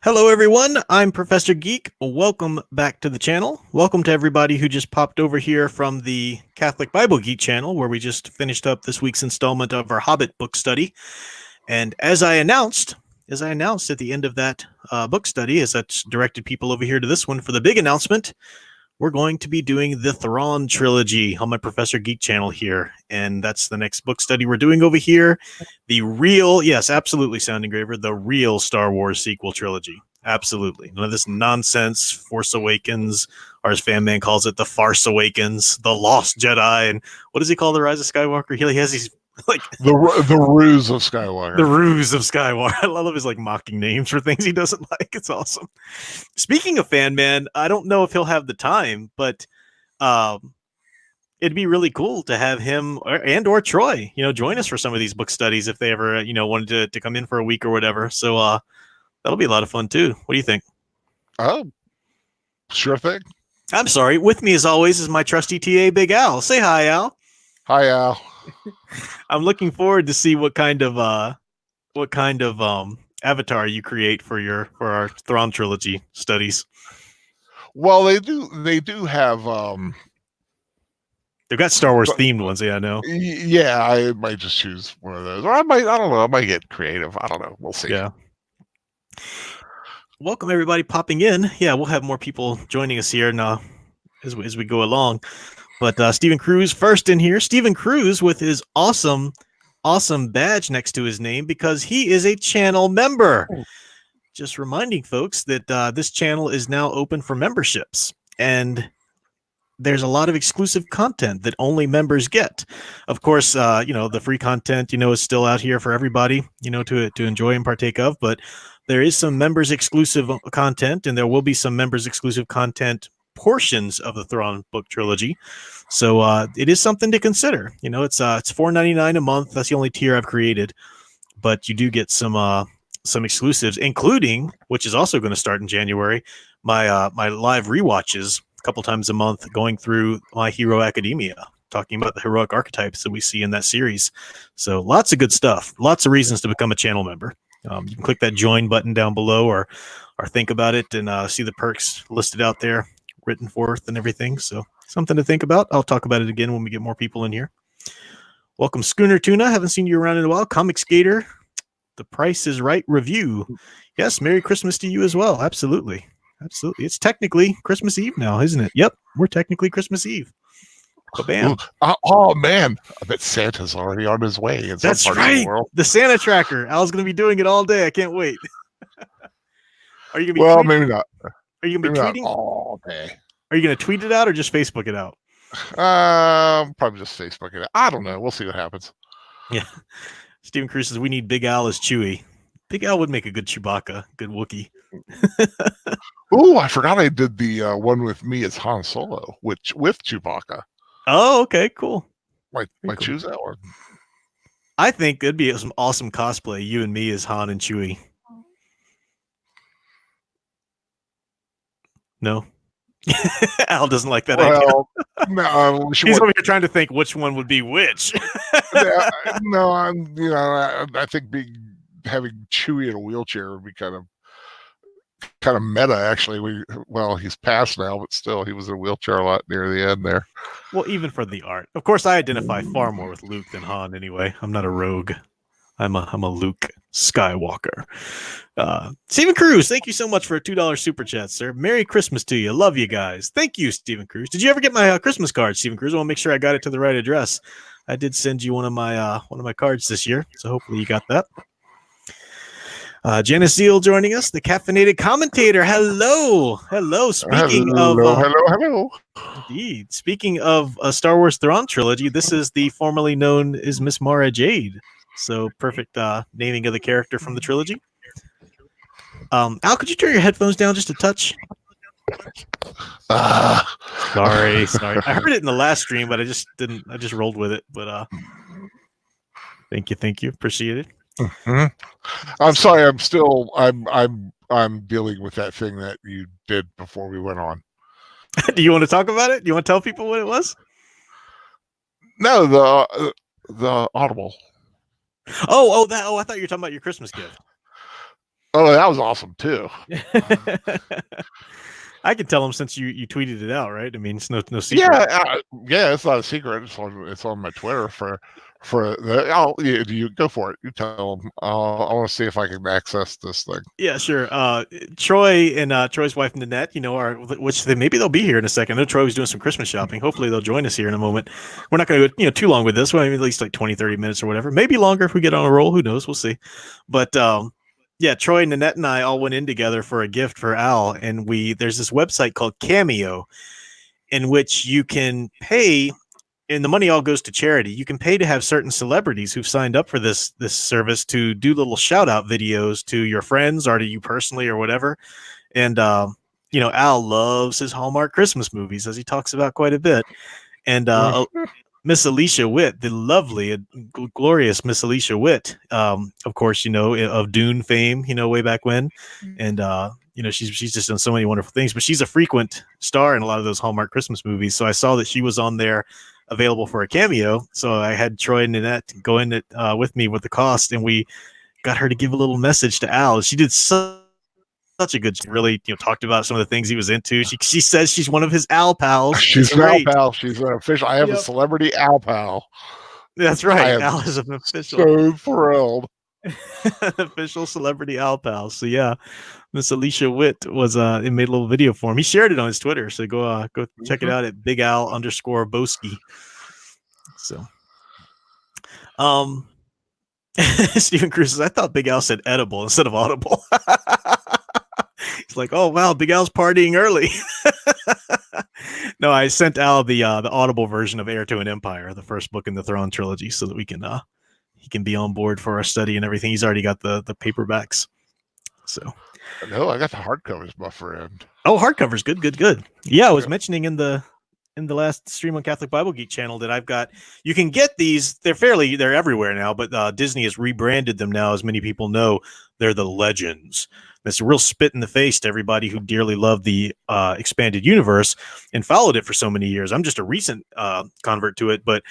Hello, everyone. I'm Professor Geek. Welcome back to the channel. Welcome to everybody who just popped over here from the Catholic Bible Geek channel, where we just finished up this week's installment of our Hobbit book study. And as I announced at the end of that book study, as I directed people over here to this one for the big announcement, we're going to be doing the Thrawn Trilogy on my Professor Geek channel here. And that's the next book study we're doing over here. The real, yes, absolutely, Sound Engraver, the real Star Wars sequel trilogy. Absolutely. None of this nonsense, Force Awakens, or as Fan Man calls it, The Farce Awakens, The Lost Jedi, and what does he call The Rise of Skywalker? He has these, like... The Ruse of Skywalker. The Ruse of Skywalker. I love his, like, mocking names for things he doesn't like. It's awesome. Speaking of Fan Man, I don't know if he'll have the time, but it'd be really cool to have him or Troy, join us for some of these book studies if they ever, wanted to come in for a week or whatever. So that'll be a lot of fun too. What do you think? Oh, sure thing. I'm sorry. With me, as always, is my trusty TA, Big Al. Say hi, Al. Hi, Al. I'm looking forward to see what kind of avatar you create for our Thrawn trilogy studies. Well, they do have they've got Star Wars themed ones. Yeah, I know. Yeah, I might just choose one of those, or I don't know. I might get creative. I don't know. We'll see. Yeah. Welcome everybody popping in. Yeah, we'll have more people joining us here now as we go along. But Stephen Cruz first in here. Stephen Cruz with his awesome badge next to his name because he is a channel member. Just reminding folks that this channel is now open for memberships, and there's a lot of exclusive content that only members get. Of course, the free content, is still out here for everybody, to enjoy and partake of, but there is some members exclusive content, and there will be some members exclusive content portions of the Thrawn book trilogy. So it is something to consider. It's $4.99 a month. That's the only tier I've created, but you do get some exclusives, including, which is also going to start in January, my live rewatches a couple times a month, going through My Hero Academia, talking about the heroic archetypes that we see in that series. So lots of good stuff, lots of reasons to become a channel member. You can click that join button down below or think about it and see the perks listed out there, written forth and everything. So something to think about. I'll talk about it again when we get more people in here. Welcome, Schooner Tuna. Haven't seen you around in a while. Comic Skater, The Price is Right review. Yes, Merry Christmas to you as well. Absolutely. Absolutely. It's technically Christmas Eve now, isn't it? Yep, we're technically Christmas Eve. Bam. Oh man, I bet Santa's already on his way in some part of the world. The Santa tracker. Al's going to be doing it all day. I can't wait. Are you going to be Well, maybe not. Are you going to be tweeting all day? Are you going to tweet it out or just Facebook it out? Probably just Facebook it out. I don't know. We'll see what happens. Yeah. Stephen Cruz says we need Big Al as Chewie. Big Al would make a good Chewbacca, good Wookiee. Ooh, I forgot I did the one with me as Han Solo, with Chewbacca. Oh, okay, cool. Might choose that one. I think it'd be some awesome cosplay. You and me as Han and Chewie. No, Al doesn't like that idea. No, he's over here trying to think which one would be which. No, I think having Chewie in a wheelchair would be kind of meta, actually. He's passed now, but still, he was in a wheelchair a lot near the end there. Well, even for the art, of course, I identify far more with Luke than Han. Anyway, I'm not a rogue. I'm a Luke Skywalker. Stephen Cruz, thank you so much for a $2 super chat, sir. Merry Christmas to you. Love you guys. Thank you, Stephen Cruz. Did you ever get my Christmas card, Stephen Cruz? I want to make sure I got it to the right address. I did send you one of my cards this year, so hopefully you got that. Janice Zeal joining us, the caffeinated commentator. Hello. Hello. Indeed. Speaking of a Star Wars Thrawn trilogy, this is the formerly known as Miss Mara Jade. So perfect naming of the character from the trilogy. Al, could you turn your headphones down just a touch? Sorry. I heard it in the last stream, but I just rolled with it. But thank you. Appreciate it. Mm-hmm. I'm sorry. I'm dealing with that thing that you did before we went on. Do you want to talk about it? Do you want to tell people what it was? No, the Audible. I thought you were talking about your Christmas gift. Oh, that was awesome too. I can tell him since you tweeted it out, right? I mean, it's no secret. Yeah, it's not a secret. It's on my Twitter for the. You go for it. You tell them. I want to see if I can access this thing. Yeah, sure. Troy and Troy's wife Nanette, maybe they'll be here in a second. I know Troy was doing some Christmas shopping. Hopefully they'll join us here in a moment. We're not going to go too long with this. Well, maybe at least like 20, 30 minutes or whatever. Maybe longer if we get on a roll. Who knows? We'll see. But yeah, Troy, Nanette, and I all went in together for a gift for Al, and there's this website called Cameo, in which you can pay, and the money all goes to charity. You can pay to have certain celebrities who've signed up for this service to do little shout out videos to your friends or to you personally or whatever. And Al loves his Hallmark Christmas movies, as he talks about quite a bit. And Miss Alicia Witt, the lovely, glorious Miss Alicia Witt, of course, of Dune fame, way back when. And, she's just done so many wonderful things, but she's a frequent star in a lot of those Hallmark Christmas movies. So I saw that she was on there available for a cameo. So I had Troy and Nanette go in it with me with the cost, and we got her to give a little message to Al. She did such a good, really, talked about some of the things he was into. She says she's one of his Al pals. She's an Al pal. She's an official. I have a celebrity Al pal. That's right. Al is an official. So thrilled. Official celebrity Al pal. So yeah, Miss Alicia Witt was it made a little video for him. He shared it on his Twitter. So go check it out at Big Al _Boski. So Stephen Cruz says, I thought Big Al said edible instead of audible. He's like, oh wow, Big Al's partying early. No, I sent Al the audible version of Heir to an Empire, the first book in the Thrawn Trilogy, so that we can he can be on board for our study and everything. He's already got the paperbacks. So no, I got the hardcovers, my friend. Oh, hardcovers, good. Yeah, I was mentioning in the last stream on Catholic Bible Geek channel that I've got. You can get these. They're everywhere now, but Disney has rebranded them now, as many people know. They're the Legends. That's a real spit in the face to everybody who dearly loved the expanded universe and followed it for so many years. I'm just a recent convert to it, but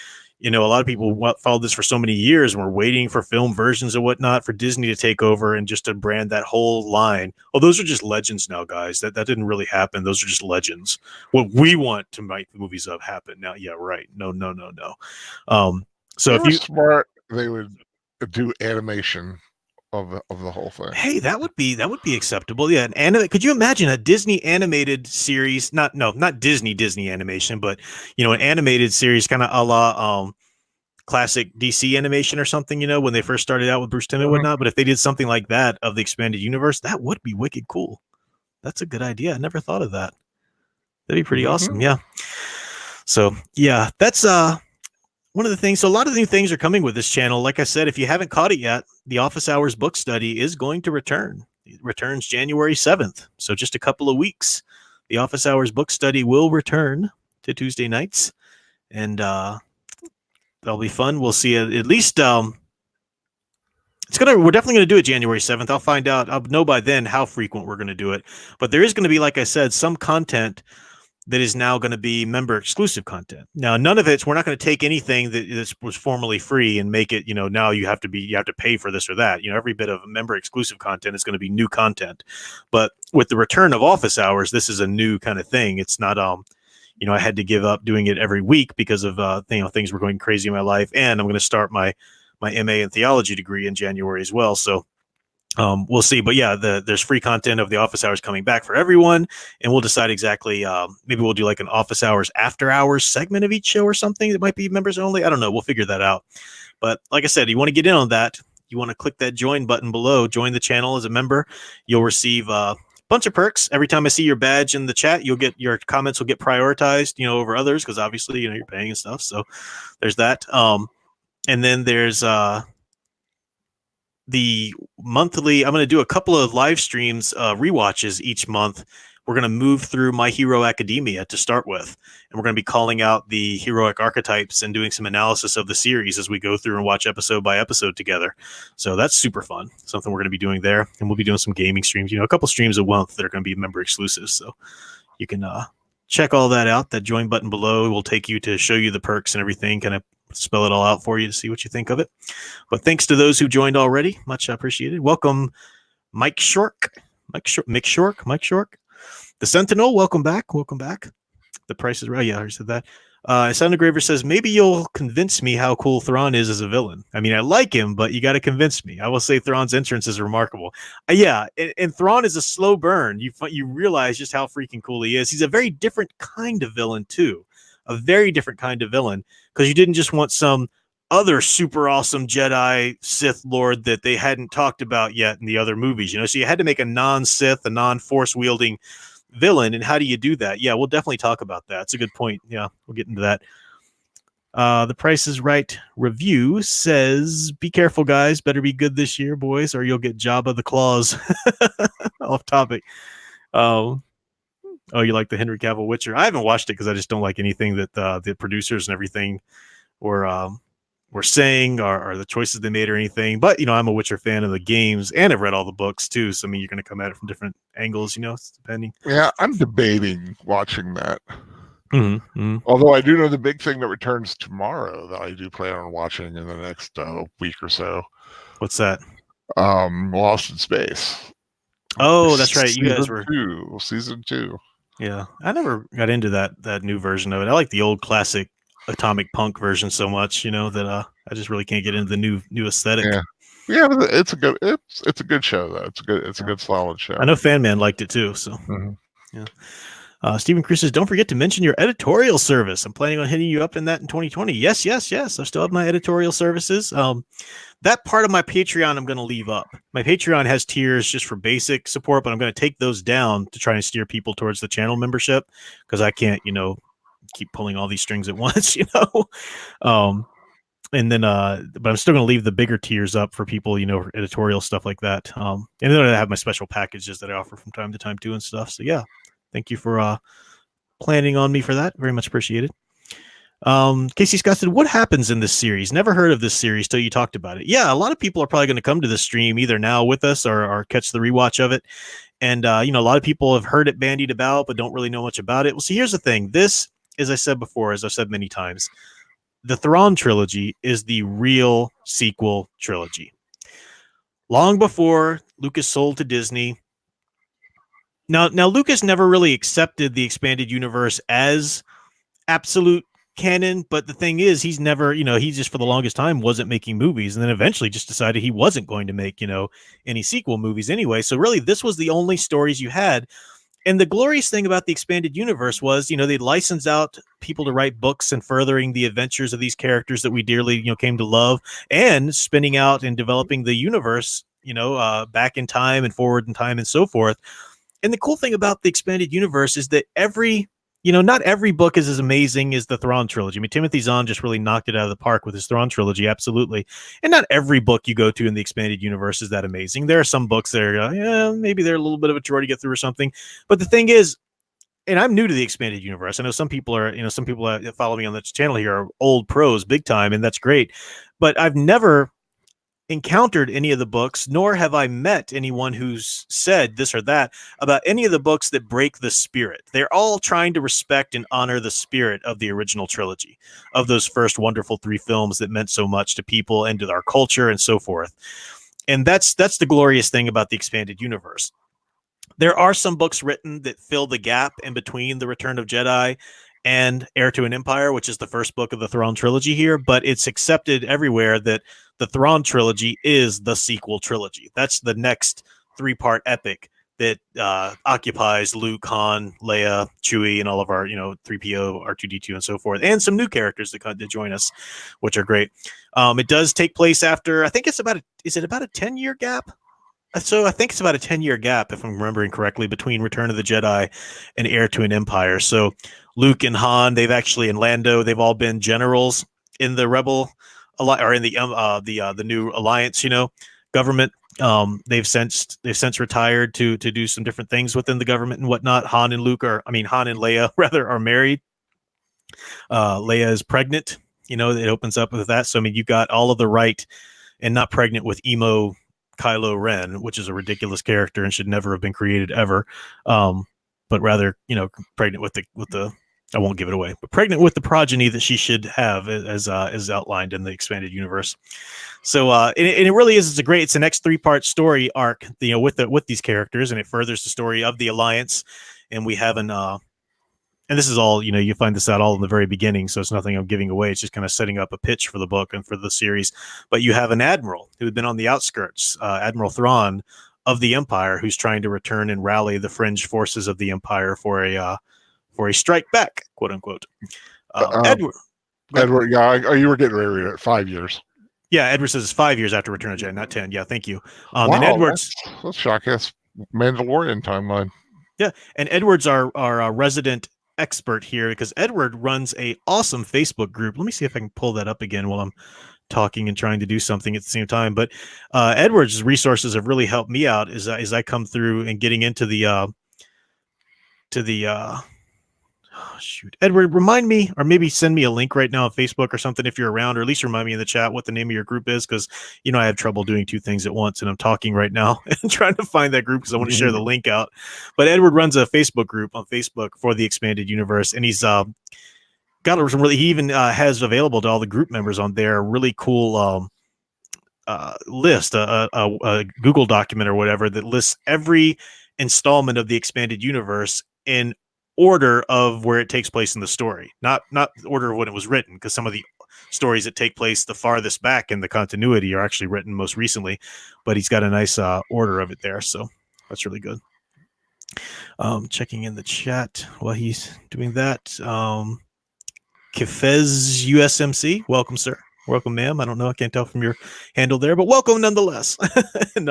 a lot of people followed this for so many years and were waiting for film versions and whatnot for Disney to take over and just to brand that whole line. Oh, those are just legends now, guys. That didn't really happen. Those are just legends. What we want to make the movies of happen now. Yeah, right. No. So if you smart, they would do animation of the whole thing. Hey, that would be acceptable. Yeah, could you imagine a Disney animated series? Not Disney animation, but an animated series kind of a la classic DC animation or something, when they first started out with Bruce Timm and whatnot. But if they did something like that of the expanded universe, that would be wicked cool. That's a good idea. I never thought of that. That'd be pretty awesome. Yeah. So yeah, that's one of the things. So a lot of new things are coming with this channel. Like I said, if you haven't caught it yet, the Office Hours book study is going to return. It returns January 7th. So just a couple of weeks. The Office Hours book study will return to Tuesday nights. And that'll be fun. We'll see at least we're definitely going to do it January 7th. I'll find out. I'll know by then how frequent we're going to do it. But there is going to be, like I said, some content that is now going to be member exclusive content. Now, none of we're not going to take anything that was formerly free and make it, now you have to pay for this or that. Every bit of member exclusive content is going to be new content. But with the return of Office Hours, this is a new kind of thing. It's not, I had to give up doing it every week because of, things were going crazy in my life. And I'm going to start my MA in theology degree in January as well. So, we'll see, but yeah, there's free content of the Office Hours coming back for everyone, and we'll decide exactly. Maybe we'll do like an Office Hours after hours segment of each show or something that might be members only. I don't know. We'll figure that out. But like I said, you want to get in on that. You want to click that join button below, join the channel as a member. You'll receive a bunch of perks. Every time I see your badge in the chat, your comments will get prioritized, over others, because obviously, you're paying and stuff. So there's that. And then there's the monthly, I'm going to do a couple of live streams, rewatches each month. We're going to move through My Hero Academia to start with, and we're going to be calling out the heroic archetypes and doing some analysis of the series as we go through and watch episode by episode together. So that's super fun. Something we're going to be doing there, and we'll be doing some gaming streams, a couple streams a month that are going to be member exclusives. So you can check all that out. That join button below will take you to show you the perks and everything, kind of spell it all out for you to see what you think of it. But thanks to those who joined already. Much appreciated. Welcome, Mike Shork. Mick Shork. The Sentinel, welcome back. The Price is Right. Yeah, I already said that. Sound Engraver says, maybe you'll convince me how cool Thrawn is as a villain. I mean, I like him, but you got to convince me. I will say Thrawn's entrance is remarkable. Yeah, and Thrawn is a slow burn. You realize just how freaking cool he is. He's a very different kind of villain, too. A very different kind of villain, because you didn't just want some other super awesome Jedi Sith Lord that they hadn't talked about yet in the other movies. So you had to make a non-Sith, a non-Force wielding villain. And how do you do that? Yeah, we'll definitely talk about that. It's a good point. Yeah, we'll get into that. The Price is Right review says, be careful, guys. Better be good this year, boys, or you'll get Jabba the Claws. Off topic. Oh, you like the Henry Cavill Witcher? I haven't watched it because I just don't like anything that the producers and everything were saying or the choices they made or anything. But, I'm a Witcher fan of the games, and I've read all the books too. So, I mean, you're going to come at it from different angles, it's depending. Yeah, I'm debating watching that. Mm-hmm. Although I do know the big thing that returns tomorrow that I do plan on watching in the next week or so. What's that? Lost in Space. Oh, that's right. You guys were season 2. Yeah, I never got into that new version of it. I like the old classic Atomic Punk version so much, that I just really can't get into the new aesthetic. Yeah, but it's a good show though. It's a good solid show. I know Fan Man liked it too. So yeah. Stephen Cruz says, don't forget to mention your editorial service. I'm planning on hitting you up in that in 2020. Yes. I still have my editorial services. That part of my Patreon I'm going to leave up. My Patreon has tiers just for basic support, but I'm going to take those down to try and steer people towards the channel membership, because I can't, keep pulling all these strings at once, and then, but I'm still going to leave the bigger tiers up for people, for editorial stuff like that. And then I have my special packages that I offer from time to time too and stuff. So yeah, thank you for planning on me for that. Very much appreciated. Casey Scott said, what happens in this series? Never heard of this series till you talked about it. Yeah, a lot of people are probably going to come to the stream either now with us or catch the rewatch of it. And, a lot of people have heard it bandied about, but don't really know much about it. Well, see, here's the thing. This, as I said before, as I've said many times, the Thrawn Trilogy is the real sequel trilogy. Long before Lucas sold to Disney. Now Lucas never really accepted the expanded universe as absolute canon, but the thing is, he's never, he just for the longest time wasn't making movies, and then eventually just decided he wasn't going to make, any sequel movies anyway. So really, this was the only stories you had. And the glorious thing about the expanded universe was, they licensed out people to write books and furthering the adventures of these characters that we dearly, came to love, and spinning out and developing the universe, back in time and forward in time and so forth. And the cool thing about the expanded universe is that not every book is as amazing as the Thrawn Trilogy. I mean, Timothy Zahn just really knocked it out of the park with his Thrawn Trilogy, absolutely. And not every book you go to in the expanded universe is that amazing. There are some books that are, maybe they're a little bit of a chore to get through or something. But the thing is, and I'm new to the expanded universe. I know some people are, that follow me on this channel here are old pros, big time, and that's great. But I've never encountered any of the books, nor have I met anyone who's said this or that about any of the books that break the spirit. They're all trying to respect and honor the spirit of the original trilogy, of those first wonderful 3 films that meant so much to people and to our culture and so forth. And that's the glorious thing about the expanded universe. There are some books written that fill the gap in between The Return of Jedi and Heir to an Empire, which is the first book of the Thrawn Trilogy here, but it's accepted everywhere that the Thrawn Trilogy is the sequel trilogy. That's the next 3-part epic that occupies Luke, Han, Leia, Chewie, and all of our, 3PO, R2-D2, and so forth, and some new characters that join us, which are great. It does take place after, I think it's about is it about a 10-year gap? So I think it's about a 10-year gap, if I'm remembering correctly, between Return of the Jedi and Heir to an Empire. So Luke and Han, and Lando, they've all been generals in the Rebel or in the new Alliance, government. They've since retired to do some different things within the government and whatnot. Han and Leia rather are married. Leia is pregnant. It opens up with that. So I mean, you got all of the right, and not pregnant with emo Kylo Ren, which is a ridiculous character and should never have been created ever. But rather, pregnant with the I won't give it away, but pregnant with the progeny that she should have, as outlined in the expanded universe. So, and it really is. It's an next 3-part story arc, with these characters, and it furthers the story of the Alliance. And we have and this is all, you find this out all in the very beginning, so it's nothing I'm giving away. It's just kind of setting up a pitch for the book and for the series. But you have an admiral who had been on the outskirts, Admiral Thrawn of the Empire, who's trying to return and rally the fringe forces of the Empire for a strike back, quote unquote. Edward, yeah, you were getting ready at 5 years. Yeah, Edward says it's 5 years after Return of Jedi, not 10. Yeah, thank you. Wow, and Edward's that's shocking. That's Mandalorian timeline. Yeah, and Edward's our resident expert here, because Edward runs a awesome Facebook group. Let me see if I can pull that up again while I'm talking and trying to do something at the same time. But Edward's resources have really helped me out as I come through and getting into the shoot. Edward, remind me, or maybe send me a link right now on Facebook or something if you're around, or at least remind me in the chat what the name of your group is, because I have trouble doing 2 things at once, and I'm talking right now and trying to find that group because I want to share the link out. But Edward runs a Facebook group on Facebook for the expanded universe, and he's got some really. He even has available to all the group members on there a really cool list, a Google document or whatever that lists every installment of the expanded universe in order of where it takes place in the story, not the order of when it was written, because some of the stories that take place the farthest back in the continuity are actually written most recently, but he's got a nice order of it there, so that's really good. Checking in the chat while he's doing that. Kifez USMC, welcome, sir. Welcome, ma'am. I don't know, I can't tell from your handle there, but welcome nonetheless. And,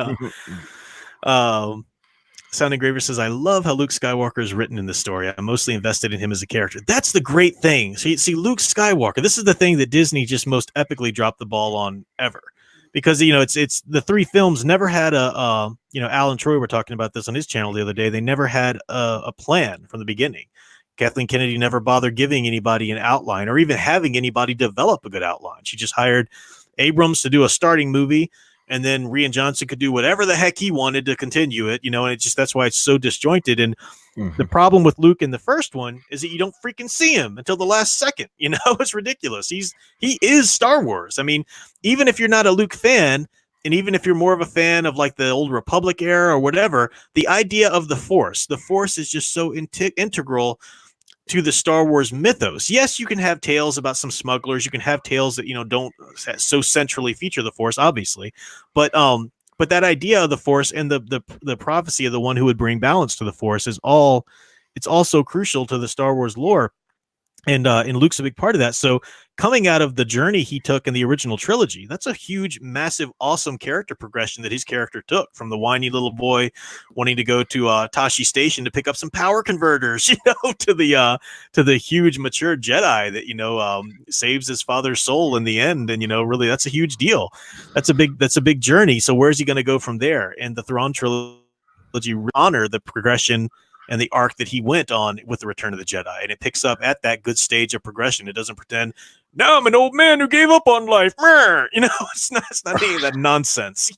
Sound Engraver says, I love how Luke Skywalker is written in this story. I'm mostly invested in him as a character. That's the great thing. See, Luke Skywalker, this is the thing that Disney just most epically dropped the ball on ever. Because, it's the 3 films never had Alan Troy were talking about this on his channel the other day. They never had a plan from the beginning. Kathleen Kennedy never bothered giving anybody an outline or even having anybody develop a good outline. She just hired Abrams to do a starting movie, and then Rian Johnson could do whatever the heck he wanted to continue it, and that's why it's so disjointed. And the problem with Luke in the first one is that you don't freaking see him until the last second. It's ridiculous. He is Star Wars. I mean, even if you're not a Luke fan, and even if you're more of a fan of like the old Republic era or whatever, the idea of the Force is just so integral to the Star Wars mythos. Yes, you can have tales about some smugglers. You can have tales that, don't so centrally feature the Force, obviously. But that idea of the Force and the prophecy of the one who would bring balance to the Force it's also crucial to the Star Wars lore. And Luke's a big part of that. So coming out of the journey he took in the original trilogy, that's a huge, massive, awesome character progression that his character took from the whiny little boy wanting to go to Tashi Station to pick up some power converters, to the huge mature Jedi that, saves his father's soul in the end. And, really, that's a huge deal. That's a big journey. So where's he going to go from there? And the Thrawn Trilogy honor the progression and the arc that he went on with the Return of the Jedi. And it picks up at that good stage of progression. It doesn't pretend, now I'm an old man who gave up on life. It's not any of that nonsense,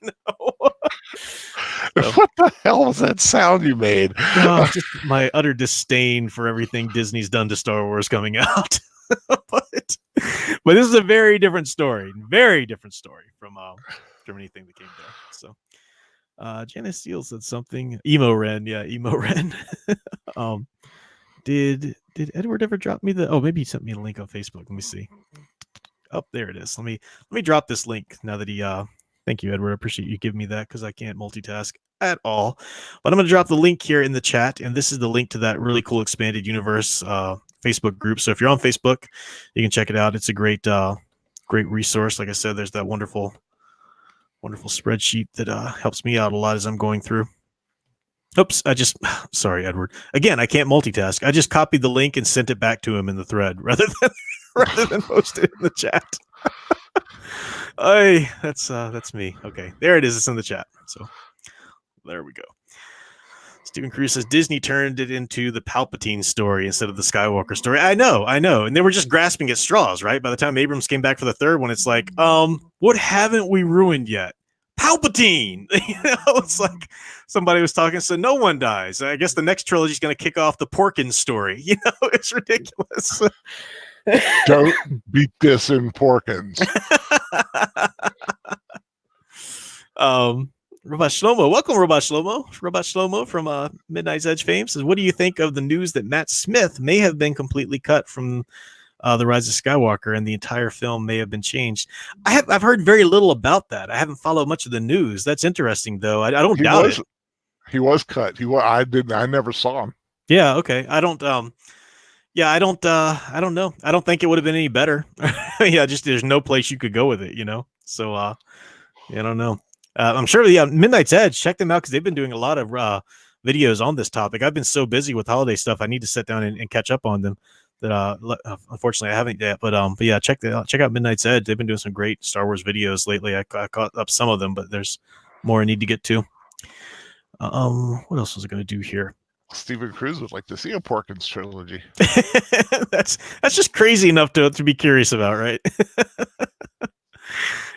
So, what the hell was that sound you made? Just my utter disdain for everything Disney's done to Star Wars coming out. but this is a very different story from anything that came there. So Janice Steele said something. Emo Ren. Did Edward ever drop me maybe he sent me a link on Facebook. Let me see. Oh, there it is. Let me drop this link now that he thank you, Edward. I appreciate you giving me that because I can't multitask at all. But I'm gonna drop the link here in the chat, and this is the link to that really cool expanded universe Facebook group. So if you're on Facebook, you can check it out. It's a great resource. Like I said, there's that wonderful spreadsheet that helps me out a lot as I'm going through. Oops, sorry, Edward. Again, I can't multitask. I just copied the link and sent it back to him in the thread rather than post it in the chat. That's me. Okay, there it is. It's in the chat. So there we go. Stephen Cruz says Disney turned it into the Palpatine story instead of the Skywalker story. I know. And they were just grasping at straws, right? By the time Abrams came back for the third one, it's like, what haven't we ruined yet? Palpatine. It's like somebody was talking, so no one dies. I guess the next trilogy is going to kick off the Porkins story. It's ridiculous. Don't beat this in Porkins. Robot Shlomo, welcome, Robot Shlomo. Robot Shlomo from Midnight's Edge fame says, "What do you think of the news that Matt Smith may have been completely cut from The Rise of Skywalker and the entire film may have been changed?" I've heard very little about that. I haven't followed much of the news. That's interesting, though. I don't doubt it. He was cut. I never saw him. Yeah. Okay. I don't know. I don't think it would have been any better. Yeah. Just there's no place you could go with it. So I don't know. I'm sure. Yeah. Midnight's Edge. Check them out because they've been doing a lot of videos on this topic. I've been so busy with holiday stuff. I need to sit down and catch up on them. That unfortunately I haven't yet. But yeah, check out Midnight's Edge. They've been doing some great Star Wars videos lately. I caught up some of them, but there's more I need to get to. What else was I going to do here? Stephen Cruz would like to see a Porkins trilogy. That's just crazy enough to be curious about, right?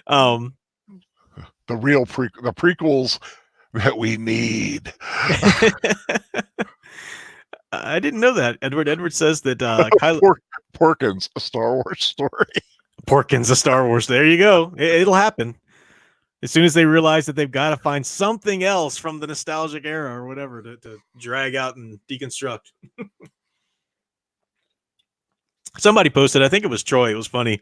The prequels that we need. I didn't know that. Edward says that Porkins, a Star Wars story. Porkins, a Star Wars. There you go. It'll happen. As soon as they realize that they've got to find something else from the nostalgic era or whatever to drag out and deconstruct. Somebody posted, I think it was Troy. It was funny.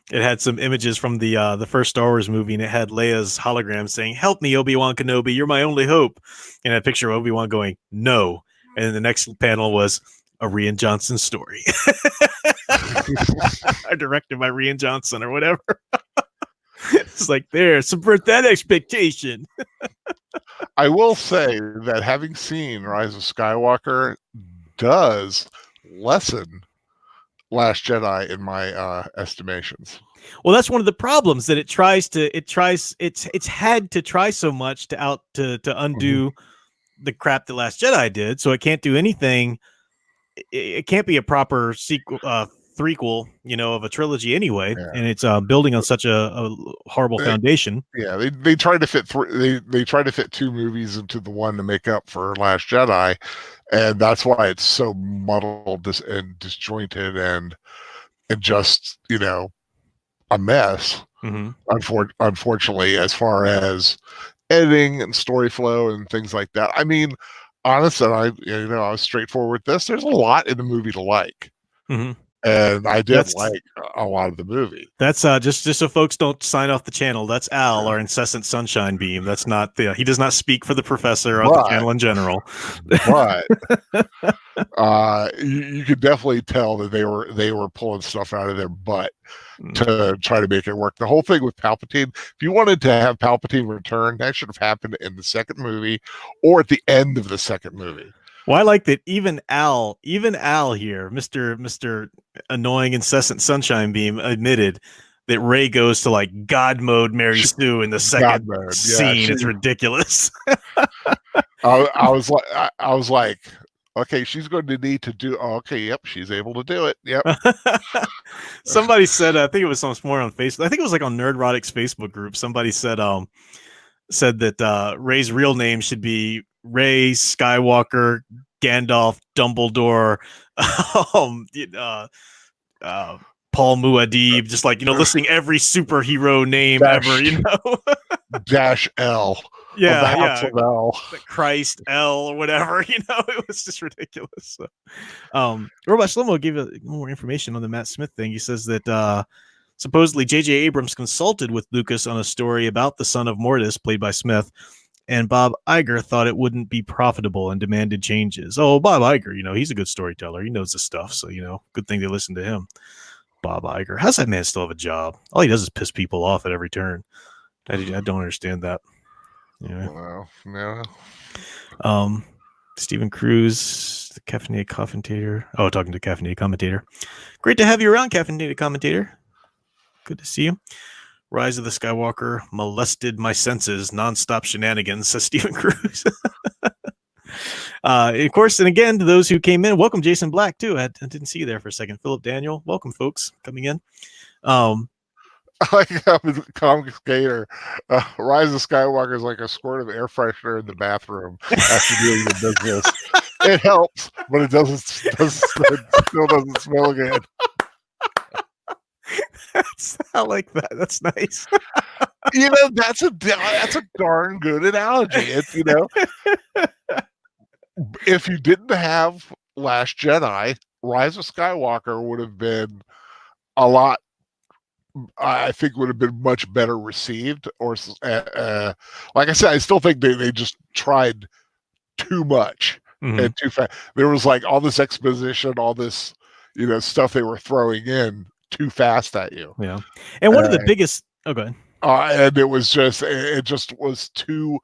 It had some images from the first Star Wars movie, and it had Leia's hologram saying, "Help me, Obi-Wan Kenobi, you're my only hope." And a picture of Obi-Wan going, "No." And then the next panel was a Rian Johnson story. Directed by Rian Johnson or whatever. It's like, there, subvert that expectation. I will say that having seen Rise of Skywalker does lessen Last Jedi in my estimations. Well, that's one of the problems that it's had to try so much to undo the crap that Last Jedi did, so it can't do anything. It can't be a proper sequel, threequel, of a trilogy anyway, and it's building on such a horrible foundation. Yeah, they tried to fit they tried to fit two movies into the one to make up for Last Jedi, and that's why it's so muddled and disjointed and just a mess. Unfortunately, as far as editing and story flow and things like that. I mean, honestly, I was straightforward with this. There's a lot in the movie to like. And I did like a lot of the movie. That's just so folks don't sign off the channel. That's Al, our incessant sunshine beam. That's not he does not speak for the professor or the channel in general. But you could definitely tell that they were pulling stuff out of their butt to try to make it work. The whole thing with Palpatine, if you wanted to have Palpatine return, that should have happened in the second movie or at the end of the second movie. Well, I like that even Al here, Mr. Annoying Incessant Sunshine Beam, admitted that Rey goes to like God mode Mary Sue in the second scene. It's ridiculous. I was like, okay, she's going to need to do. Oh, okay, yep, she's able to do it. Yep. Somebody said, I think it was somewhere on Facebook. I think it was like on Nerdrotic's Facebook group. Somebody said that Rey's real name should be Rey Skywalker Gandalf Dumbledore, Paul Muad'Dib, just like listing every superhero name ever, Dash L. Yeah, L. Christ L or whatever, it was just ridiculous. So, Robot Shlomo gave more information on the Matt Smith thing. He says that supposedly J.J. Abrams consulted with Lucas on a story about the son of Mortis, played by Smith, and Bob Iger thought it wouldn't be profitable and demanded changes. Oh, Bob Iger, he's a good storyteller. He knows his stuff, so good thing they listen to him. Bob Iger, how's that man still have a job? All he does is piss people off at every turn. I don't understand that. Well, no. Stephen Cruz, the caffeinated commentator. Oh, talking to caffeinated commentator. Great to have you around, caffeinated commentator. Good to see you. Rise of the Skywalker molested my senses, nonstop shenanigans, says Stephen Cruz. Of course, and again, to those who came in, welcome Jason Black, too. I didn't see you there for a second. Philip Daniel, welcome, folks, coming in. like Comic Skater, Rise of Skywalker is like a squirt of air freshener in the bathroom after doing the business. It helps, but it still doesn't smell good. I like that. That's nice. That's a darn good analogy. It's if you didn't have Last Jedi, Rise of Skywalker would have been a lot. I think would have been much better received. Or like I said, I still think they just tried too much and too fast. There was like all this exposition, all this stuff they were throwing in too fast at you. Yeah, and one of the biggest. Oh, go ahead. And it just was too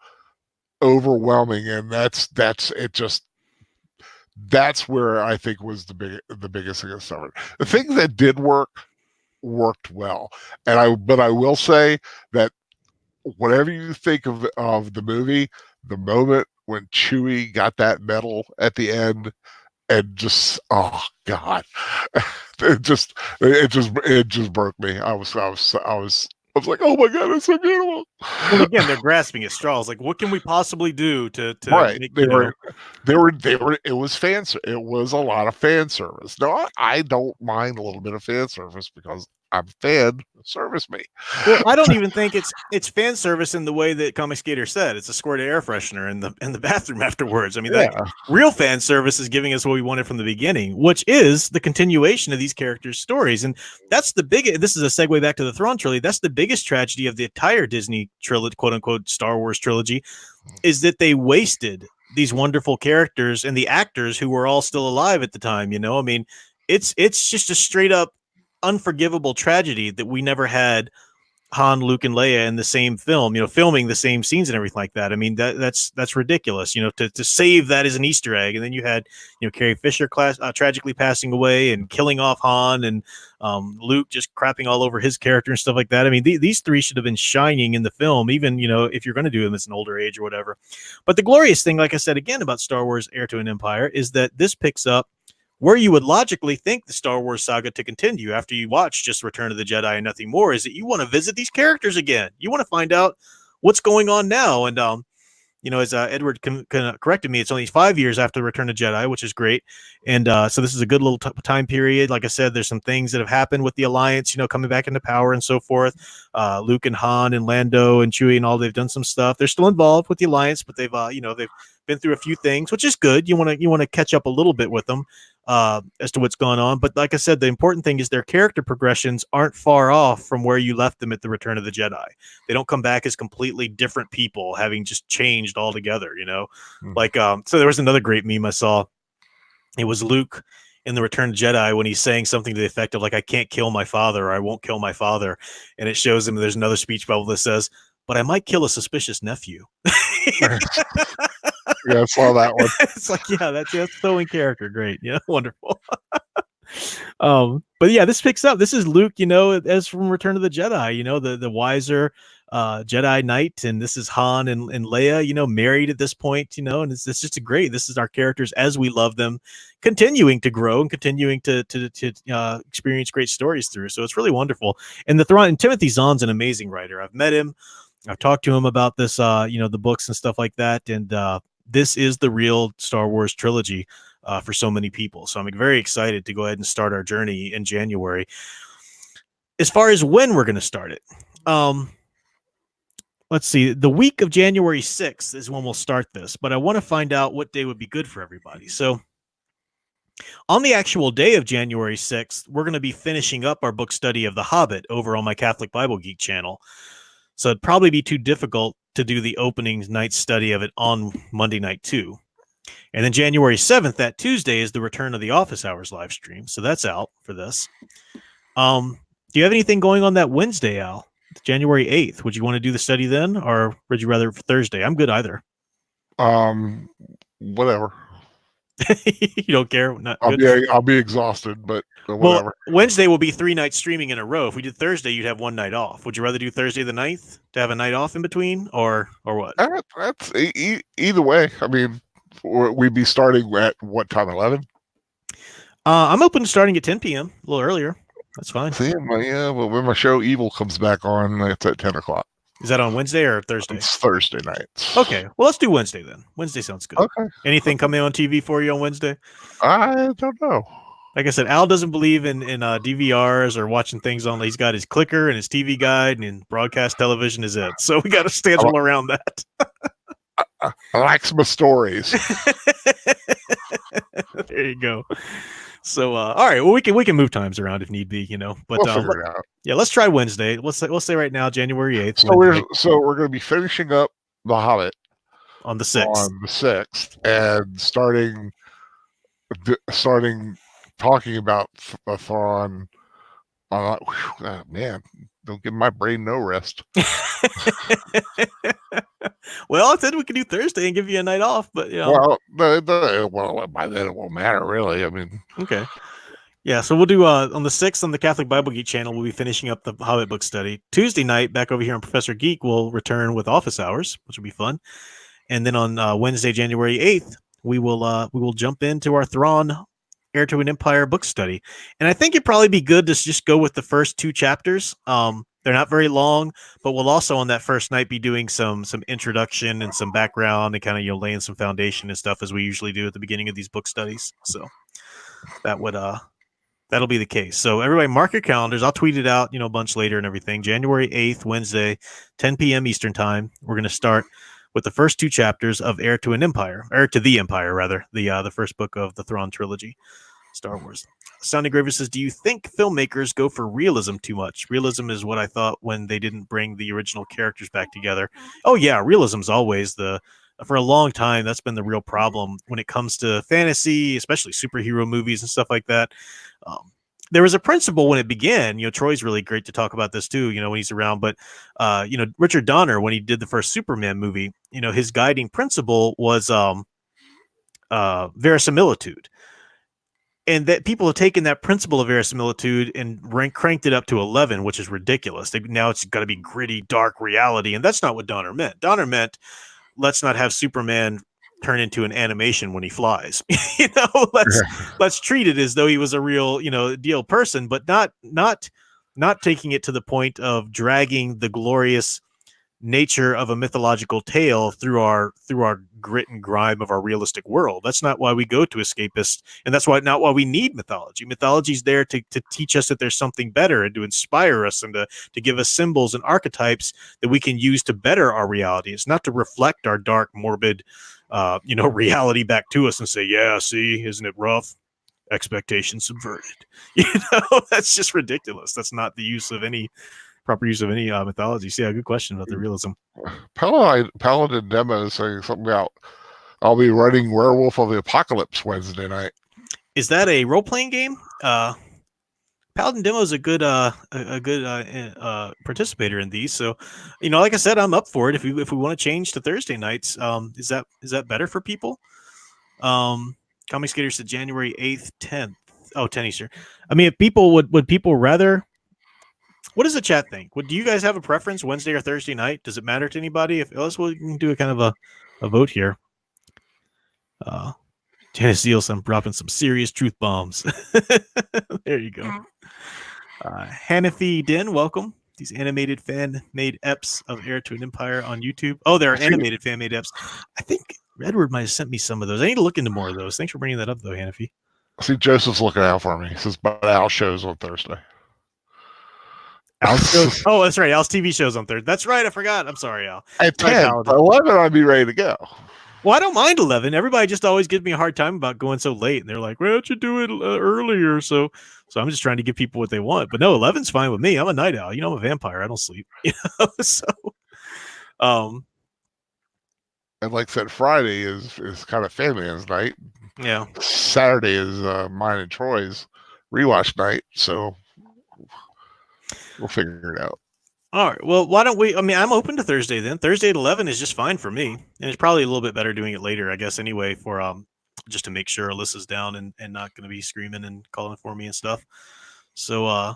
overwhelming, and that's where I think was the biggest thing that suffered. The things that did worked well, but I will say that whatever you think of the movie, the moment when Chewie got that medal at the end, and just oh god, it just broke me. I was like, oh my god, it's so beautiful. Well, again, they're grasping at straws. Like, what can we possibly do to right? Make, they were. It was It was a lot of fan service. No, I don't mind a little bit of fan service because I'm a fan. Service me. Well, I don't even think it's fan service in the way that Comic Skater said. It's a squirt of air freshener in the bathroom afterwards. I mean, real fan service is giving us what we wanted from the beginning, which is the continuation of these characters' stories. And that's the big. This is a segue back to the Thrawn trilogy. That's the biggest tragedy of the entire Disney trilogy, quote unquote, Star Wars trilogy, is that they wasted these wonderful characters and the actors who were all still alive at the time. I mean, it's just a straight up unforgivable tragedy that we never had Han, Luke, and Leia in the same film, filming the same scenes and everything like that. I mean, that's ridiculous, to save that as an Easter egg. And then you had, Carrie Fisher tragically passing away and killing off Han, and Luke just crapping all over his character and stuff like that. I mean, these three should have been shining in the film, even, if you're going to do them as an older age or whatever. But the glorious thing, like I said, again, about Star Wars Heir to an Empire is that this picks up where you would logically think the Star Wars saga to continue after you watch just Return of the Jedi and nothing more, is that you want to visit these characters again. You want to find out what's going on now. And, as Edward corrected me, it's only 5 years after Return of the Jedi, which is great. And so this is a good little time period. Like I said, there's some things that have happened with the Alliance, coming back into power and so forth. Luke and Han and Lando and Chewie and all, they've done some stuff. They're still involved with the Alliance, but they've been through a few things, which is good. You want to catch up a little bit with them as to what's going on. But like I said, the important thing is their character progressions aren't far off from where you left them at the Return of the Jedi. They don't come back as completely different people, having just changed altogether, Like, so there was another great meme I saw. It was Luke in the Return of the Jedi when he's saying something to the effect of, like, I can't kill my father, or I won't kill my father. And it shows him, there's another speech bubble that says, but I might kill a suspicious nephew. Yeah, I saw that one. It's like, yeah, that's so in character. Great. Yeah, wonderful. But yeah, this picks up. This is Luke, as from Return of the Jedi, the wiser Jedi Knight, and this is Han and Leia, married at this point, and it's just great. This is our characters as we love them, continuing to grow and continuing to experience great stories through. So it's really wonderful. And Timothy Zahn's an amazing writer. I've met him. I've talked to him about this, the books and stuff like that. And this is the real Star Wars trilogy for so many people. So I'm very excited to go ahead and start our journey in January. As far as when we're going to start it, let's see. The week of January 6th is when we'll start this, but I want to find out what day would be good for everybody. So on the actual day of January 6th, we're going to be finishing up our book study of The Hobbit over on my Catholic Bible Geek channel. So it'd probably be too difficult to do the opening night study of it on Monday night too. And then January 7th, that Tuesday, is the return of the Office Hours live stream. So that's out for this. Do you have anything going on that Wednesday, Al? January 8th. Would you want to do the study then, or would you rather for Thursday? I'm good either. Whatever. You don't care? I'll be exhausted, but whatever. Well, Wednesday will be 3 nights streaming in a row. If we did Thursday, you'd have one night off. Would you rather do Thursday the 9th to have a night off in between, or what? That's either way. I mean, we'd be starting at what time? 11. I'm open to starting at 10 p.m. a little earlier. That's fine. See, yeah, well, when my show Evil comes back on, it's at 10 o'clock. Is that on Wednesday or Thursday? It's Thursday nights. Okay. Well, let's do Wednesday then. Wednesday sounds good. Okay. Anything coming on TV for you on Wednesday? I don't know. Like I said, Al doesn't believe in DVRs or watching things on. He's got his clicker and his TV guide, and broadcast television is it. So we got to schedule around that. I like some stories. There you go. So all right, well we can move times around if need be, But We'll figure it out. Yeah, let's try Wednesday. We'll say right now January 8th. So we're going to be finishing up The Hobbit on the 6th. And starting talking about Thrawn. Man, don't give my brain no rest. Well, I said we could do Thursday and give you a night off, but well, by then it won't matter really. I mean, okay, yeah. So we'll do on the 6th on the Catholic Bible Geek channel. We'll be finishing up the Hobbit book study. Tuesday night, back over here on Professor Geek, we'll return with office hours, which will be fun. And then on Wednesday, January 8th, we will jump into our Thrawn Heir to an Empire book study. And I think it'd probably be good to just go with the first 2 chapters. They're not very long, but we'll also on that first night be doing some introduction and some background and kind of laying some foundation and stuff as we usually do at the beginning of these book studies. So that'll be the case. So everybody mark your calendars. I'll tweet it out, a bunch later and everything. January 8th, Wednesday, 10 p.m. Eastern time. We're going to start with the first 2 chapters of Heir to the Empire, rather, the first book of the Thrawn Trilogy, Star Wars. Sounding Graver says, do you think filmmakers go for realism too much? Realism is what I thought when they didn't bring the original characters back together. Oh yeah, realism's always for a long time, that's been the real problem when it comes to fantasy, especially superhero movies and stuff like that. There was a principle when it began. Troy's really great to talk about this too, when he's around. But, Richard Donner, when he did the first Superman movie, his guiding principle was verisimilitude. And that people have taken that principle of verisimilitude and cranked it up to 11, which is ridiculous. Now it's got to be gritty, dark reality. And that's not what Donner meant. Donner meant, let's not have Superman turn into an animation when he flies. Let's treat it as though he was a real, deal person, but not taking it to the point of dragging the glorious nature of a mythological tale through our grit and grime of our realistic world. That's not why we go to escapists, and that's not why we need mythology. Mythology's there to teach us that there's something better and to inspire us and to give us symbols and archetypes that we can use to better our reality. It's not to reflect our dark, morbid reality back to us and say, yeah, see, isn't it rough? Expectations subverted. That's just ridiculous. That's not the proper use of any mythology. So yeah, good question about the realism. Paladin Demo is saying something about I'll be running Werewolf of the Apocalypse Wednesday night. Is that a role-playing game? Paladin Demo is a good participator in these. So, like I said, I'm up for it. If we want to change to Thursday nights, is that better for people? Comic Skater said January 8th, 10th. Oh, 10 Eastern. I mean, if people would people rather. What does the chat think? Do you guys have a preference, Wednesday or Thursday night? Does it matter to anybody? If else, we can do a kind of a vote here. Janice Seals, I'm dropping some serious truth bombs. There you go. Hanafi Din, welcome. These animated fan-made eps of Heir to an Empire on YouTube. Oh, there are animated fan-made eps. I think Edward might have sent me some of those. I need to look into more of those. Thanks for bringing that up, though, Hanafi. See, Joseph's looking out for me. He says, but Al shows on Thursday. Al's shows? Oh, that's right. Al's TV shows on Thursday. That's right. I forgot. I'm sorry, Al. At 10, 11, I'd be ready to go. Well, I don't mind 11. Everybody just always gives me a hard time about going so late. And they're like, why don't you do it earlier? So I'm just trying to give people what they want. But no, 11's fine with me. I'm a night owl. I'm a vampire. I don't sleep. So, and like I said, Friday is kind of Fanman's night. Yeah. Saturday is mine and Troy's rewatch night. So we'll figure it out. All right. Well, why don't we? I mean, I'm open to Thursday then. Thursday at 11 is just fine for me, and it's probably a little bit better doing it later, I guess. Anyway, for just to make sure Alyssa's down and not going to be screaming and calling for me and stuff. So,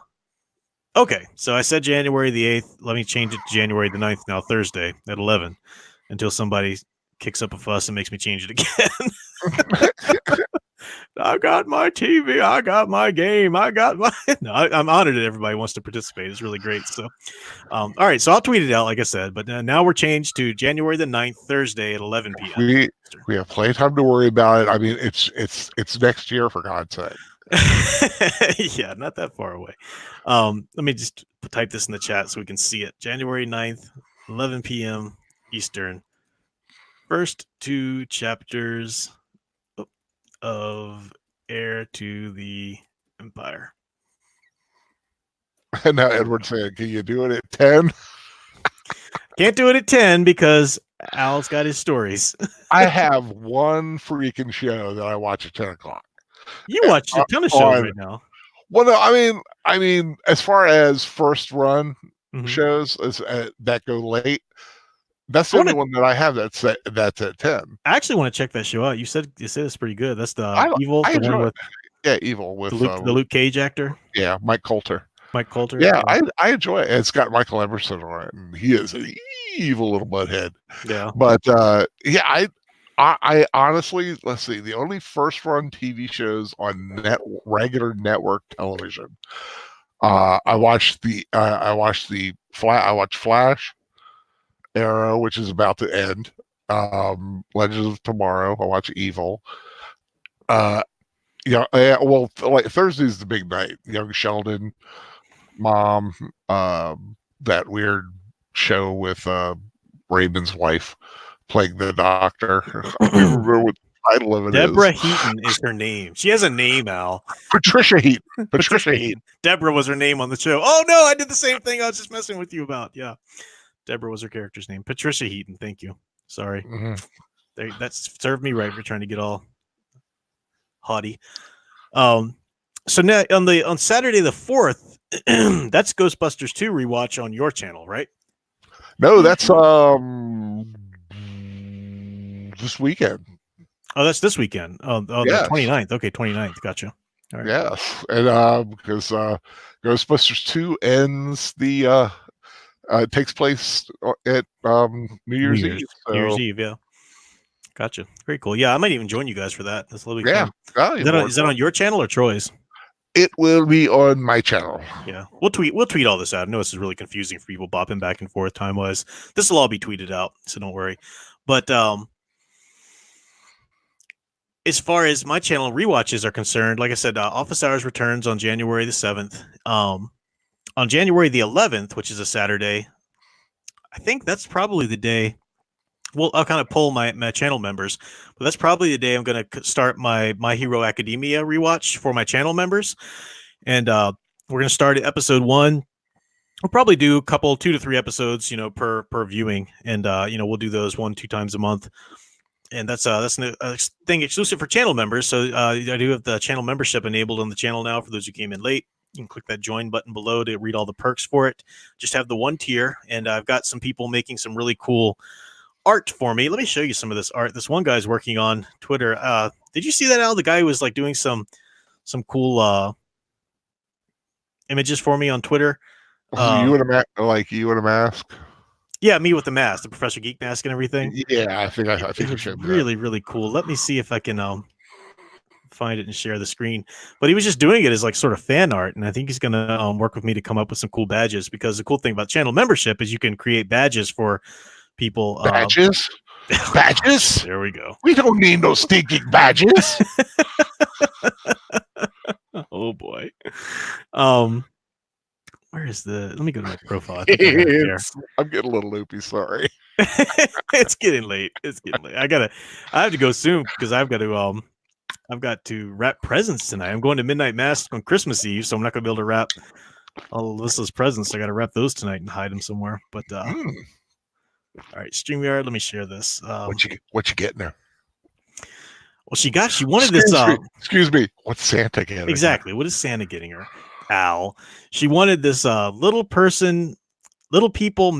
okay. So I said January the 8th. Let me change it to January the 9th now, Thursday at 11, until somebody kicks up a fuss and makes me change it again. I got my TV. I got my game. I got my. No, I'm honored that everybody wants to participate. It's really great. So, all right. So I'll tweet it out, like I said. But now we're changed to January the 9th, Thursday at 11 p.m. We have plenty of time to worry about it. I mean, it's next year, for God's sake. Yeah, not that far away. Let me just type this in the chat so we can see it. January 9th, 11 p.m. Eastern. First 2 chapters of Heir to the Empire. And now Edward's saying, can you do it at 10? Can't do it at 10 because Al's got his stories. I have one freaking show that I watch at 10 o'clock. You watch a ton of shows right now. Well, no, I mean, as far as first run shows that go late, that's the only one that I have that's at 10. I actually want to check that show out. You said it's pretty good. That's the Evil. I enjoy it. Yeah, Evil with the Luke Cage actor. Yeah, Mike Coulter. Yeah, I enjoy it. It's got Michael Emerson on it, and he is an evil little butthead. Yeah, but yeah, I honestly, let's see, the only first run TV shows on regular network television. I watched Flash, Arrow, which is about to end. Legends of Tomorrow. I watch Evil. Well, like Thursday's the big night. Young Sheldon, Mom, that weird show with Raymond's wife playing the doctor. I don't remember what the title of it Deborah is. Heaton is her name. She has a name, Al. Patricia Heaton. Patricia Heaton. Deborah was her name on the show. Oh no, I did the same thing I was just messing with you about. Yeah. Deborah was her character's name. Patricia Heaton. Thank you. Sorry. That served me right for trying to get all haughty. So now on Saturday the 4th, that's Ghostbusters 2 rewatch on your channel, right? No, that's this weekend. Oh, that's this weekend. Oh, yes. The 29th. Okay, 29th. Gotcha. All right. Yes, and because Ghostbusters 2 ends the it takes place at New Year's Eve. So. New Year's Eve, yeah. Gotcha. Very cool. Yeah, I might even join you guys for that. That's a little bit fun. Oh, is that on your channel or Troy's? It will be on my channel. Yeah, we'll tweet all this out. I know this is really confusing for people bopping back and forth time wise. This will all be tweeted out, so don't worry. But as far as my channel rewatches are concerned, like I said, Office Hours returns on January the 7th. On January the 11th, which is a Saturday, I think that's probably the day. Well, I'll kind of poll my channel members, but that's probably the day I'm going to start my Hero Academia rewatch for my channel members. And we're going to start at episode 1. We'll probably do 2 to 3 episodes, per viewing. And, we'll do those 1-2 times a month. And that's a thing exclusive for channel members. So I do have the channel membership enabled on the channel now for those who came in late. You can click that join button below to read all the perks for it. Just have the 1 tier. And I've got some people making some really cool art for me. Let me show you some of this art. This one guy's working on Twitter. Did you see that, Al? The guy who was like doing some cool images for me on Twitter. You in a mask? Yeah, me with the mask, the Professor Geek mask and everything. Yeah, I think I should. Really, really cool. Let me see if I can find it and share the screen. But he was just doing it as like sort of fan art, and I think he's gonna work with me to come up with some cool badges. Because the cool thing about channel membership is you can create badges for people. Badges? Badges? There we go. We don't need no stinking badges. Oh boy. Where is let me go to my profile. I'm getting a little loopy, sorry. It's getting late. I have to go soon because I've got to wrap presents tonight. I'm going to midnight mass on Christmas Eve, so I'm not gonna be able to wrap all of Alyssa's presents. I gotta wrap those tonight and hide them somewhere. But all right, StreamYard, let me share this. What you getting there? Well, she wanted this. Excuse me. What's Santa getting? Exactly. What is Santa getting her? Al. She wanted this little people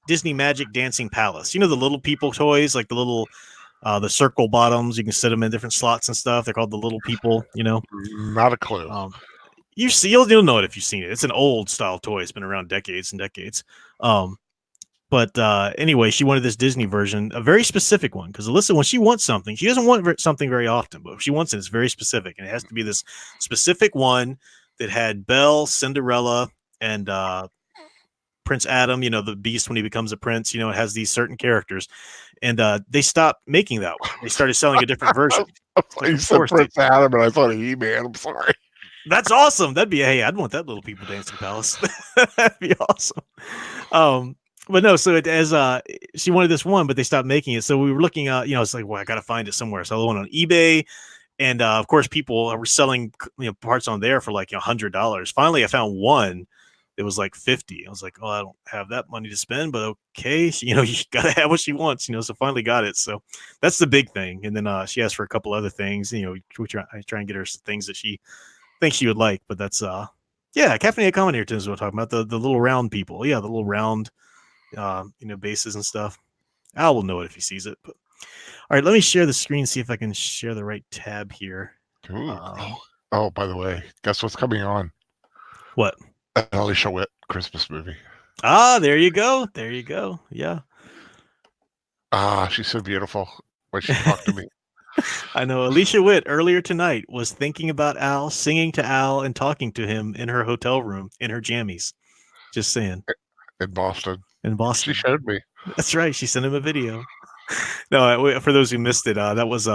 Disney magic dancing palace. You know, the little people toys, like the little the circle bottoms. You can sit them in different slots and stuff. They're called the little people. Not a clue. You'll know it if you've seen it. It's an old style toy. It's been around decades and decades. But anyway, she wanted this Disney version, a very specific one, because Alyssa, when she wants something, she doesn't want something very often, but if she wants it, it's very specific, and it has to be this specific one that had Belle, Cinderella, and Prince Adam, the beast when he becomes a prince, it has these certain characters. And they stopped making that one. They started selling a different version. You said Prince Adam, and I thought He-Man. I'm sorry. That's awesome. That'd be, hey, I'd want that Little People Dancing Palace. That'd be awesome. But no, so she wanted this one, but they stopped making it. So we were looking at, it's like, well, I got to find it somewhere. So I went on eBay. And of course, people were selling parts on there for like $100. Finally, I found one. It was like 50. I was like, oh, I don't have that money to spend, but okay. You gotta have what she wants, so finally got it. So that's the big thing. And then she asked for a couple other things, I try and get her some things that she thinks she would like, but that's caffeinated commentator is what we're talking about. The little round people. Yeah, the little round bases and stuff. Al will know it if he sees it. But all right, let me share the screen, see if I can share the right tab here. Oh, by the way, guess what's coming on? What? Alicia Witt Christmas movie. There you go. Yeah. She's so beautiful when she talked to me. I know Alicia Witt earlier tonight was thinking about Al, singing to Al, and talking to him in her hotel room in her jammies. Just saying. In Boston. She showed me. That's right. She sent him a video. No, for those who missed it, that was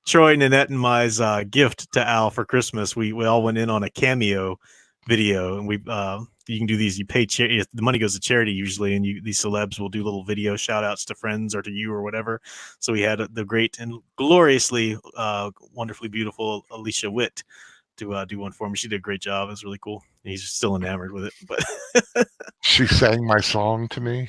Troy, Nanette, and my gift to Al for Christmas. We all went in on a Cameo video, and you can do these. You pay the money goes to charity usually, and these celebs will do little video shout outs to friends or to you or whatever. So we had the great and gloriously wonderfully beautiful Alicia Witt to do one for me. She did a great job. It was really cool. He's still enamored with it, but she sang my song to me.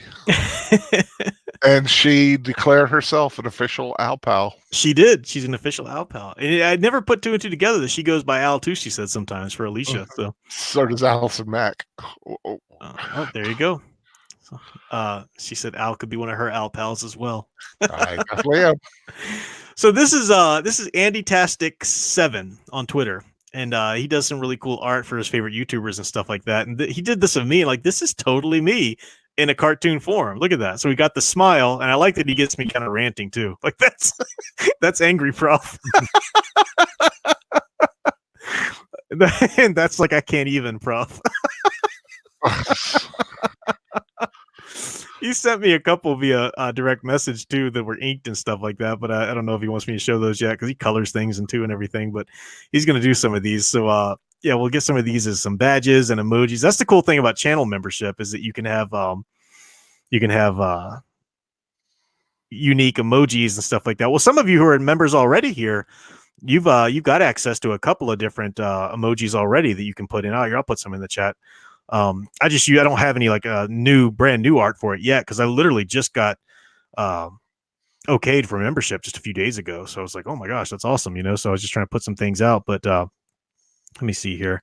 And she declared herself an official Al Pal. She did. She's an official Al Pal. And I never put two and two together that she goes by Al too, she said sometimes for Alicia. So does Allison Mack. There you go. So, she said Al could be one of her Al Pals as well. I definitely am. So this is Andy Tastic 7 on Twitter. And he does some really cool art for his favorite YouTubers and stuff like that. And he did this of me. Like, this is totally me in a cartoon form. Look at that. So we got the smile, and I like that he gets me kind of ranting too. Like that's angry prof. And that's like I can't even prof. He sent me a couple via direct message too that were inked and stuff like that, but I don't know if he wants me to show those yet because he colors things and everything. But he's going to do some of these. So we'll get some of these as some badges and emojis. That's the cool thing about channel membership is that you can have unique emojis and stuff like that. Well, some of you who are members already here, you've got access to a couple of different emojis already that you can put in. I'll put some in the chat. I don't have any like brand new art for it yet because I literally just got okayed for membership just a few days ago. So I was like, oh my gosh, that's awesome, So I was just trying to put some things out. But let me see here.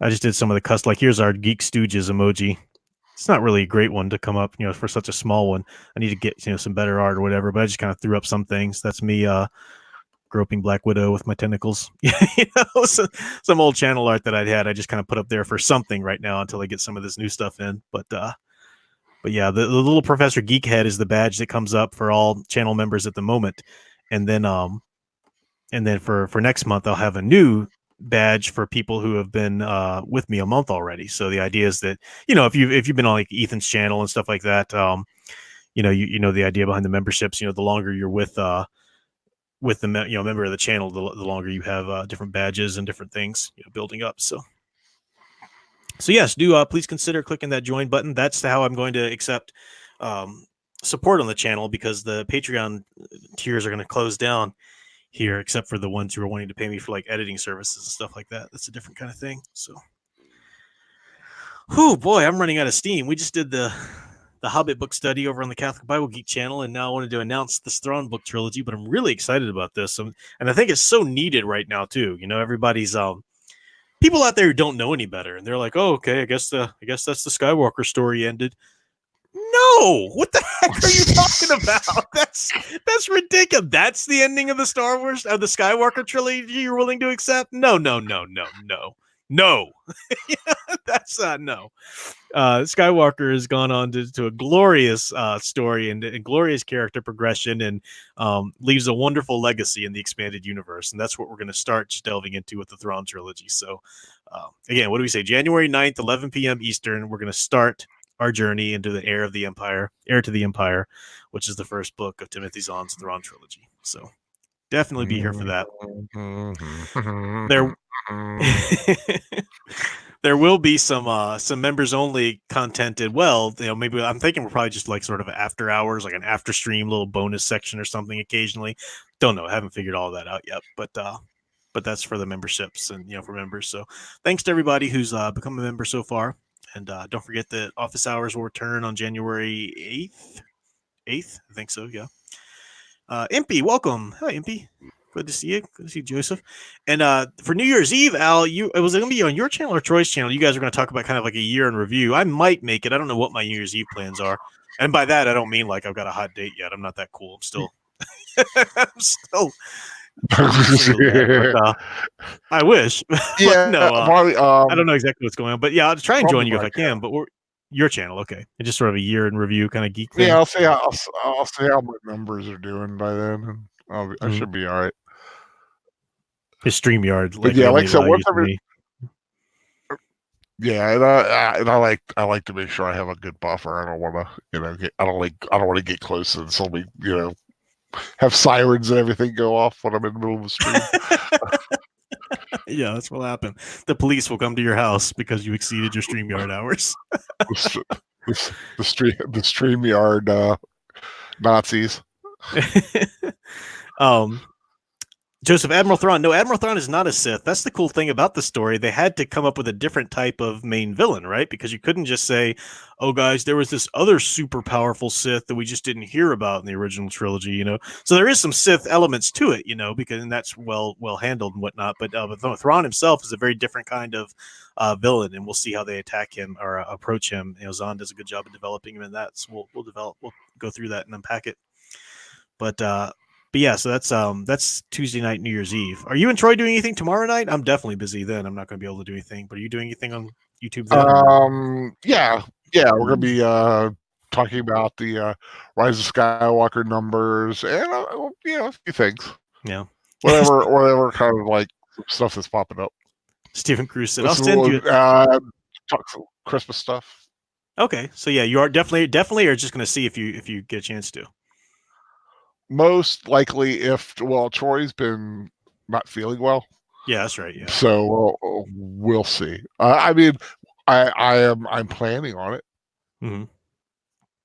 I just did some of the custom. Like here's our Geek Stooges emoji. It's not really a great one to come up, for such a small one. I need to get some better art or whatever. But I just kind of threw up some things. That's me. Groping Black Widow with my tentacles. Some old channel art that I'd had. I just kind of put up there for something right now until I get some of this new stuff in. But yeah, the little Professor Geekhead is the badge that comes up for all channel members at the moment. And then for next month, I'll have a new badge for people who have been with me a month already. So the idea is that, if you've been on like Ethan's channel and stuff like that, you know the idea behind the memberships, the longer you're with the member of the channel, the longer you have different badges and different things building up. So yes, do please consider clicking that join button. That's how I'm going to accept support on the channel because the Patreon tiers are going to close down here, except for the ones who are wanting to pay me for like editing services and stuff like that. That's a different kind of thing. So, oh boy, I'm running out of steam. We just did the Hobbit book study over on the Catholic Bible Geek channel, and now I wanted to announce this Thrawn book trilogy, but I'm really excited about this. And I think it's so needed right now too. Everybody's people out there who don't know any better, and they're like, "Oh, okay, I guess that's the Skywalker story ended." No, what the heck are you talking about? That's ridiculous. That's the ending of the Star Wars of the Skywalker trilogy you're willing to accept? No. No, that's no. Skywalker has gone on to a glorious story and glorious character progression, and leaves a wonderful legacy in the expanded universe. And that's what we're going to start delving into with the Thrawn trilogy. So, again, what do we say? January 9th, 11 p.m. Eastern, we're going to start our journey into the Heir to the Empire, which is the first book of Timothy Zahn's Thrawn trilogy. So, definitely be here for that. There. There will be some members only content as well. Maybe I'm thinking we're probably just like sort of after hours, like an after stream little bonus section or something occasionally. Don't know. I haven't figured all that out yet, but that's for the memberships and for members. So thanks to everybody who's become a member so far, and don't forget that office hours will return on January 8th. I think so. Yeah. Impy, welcome. Hi, Impy. Good to see you. Good to see Joseph. And for New Year's Eve, Al, it was going to be on your channel or Troy's channel. You guys are going to talk about kind of like a year in review. I might make it. I don't know what my New Year's Eve plans are. And by that, I don't mean like I've got a hot date yet. I'm not that cool. I'm still, I wish. Yeah, no, Marley, I don't know exactly what's going on. But yeah, I'll try and join you if I can. But your channel, okay? And just sort of a year in review kind of geek thing. Yeah, I'll see how my numbers are doing by then, and I should be all right. His StreamYard, like I said, and I like to make sure I have a good buffer. I don't want to, I don't want to get close and somebody, have sirens and everything go off when I'm in the middle of the stream. Yeah, that's what'll happen. The police will come to your house because you exceeded your StreamYard hours. the StreamYard Nazis. Joseph, Admiral Thrawn. No, Admiral Thrawn is not a Sith. That's the cool thing about the story. They had to come up with a different type of main villain, right? Because you couldn't just say, oh, guys, there was this other super powerful Sith that we just didn't hear about in the original trilogy, So there is some Sith elements to it, because and that's well handled and whatnot. But Thrawn himself is a very different kind of villain, and we'll see how they attack him or approach him. Zahn does a good job of developing him in that. So we'll go through that and unpack it. But yeah, so that's Tuesday night, New Year's Eve. Are you and Troy doing anything tomorrow night? I'm definitely busy then. I'm not going to be able to do anything. But are you doing anything on YouTube then? Yeah, we're going to be talking about the Rise of Skywalker numbers and a few things. Yeah, whatever kind of like stuff that's popping up. Stephen Cruz said, "I'll send you talk some Christmas stuff." Okay, so yeah, you are definitely are just going to see if you get a chance to. Most likely, Troy's been not feeling well. Yeah, that's right. Yeah. So we'll see. I mean, I'm planning on it. Mm-hmm.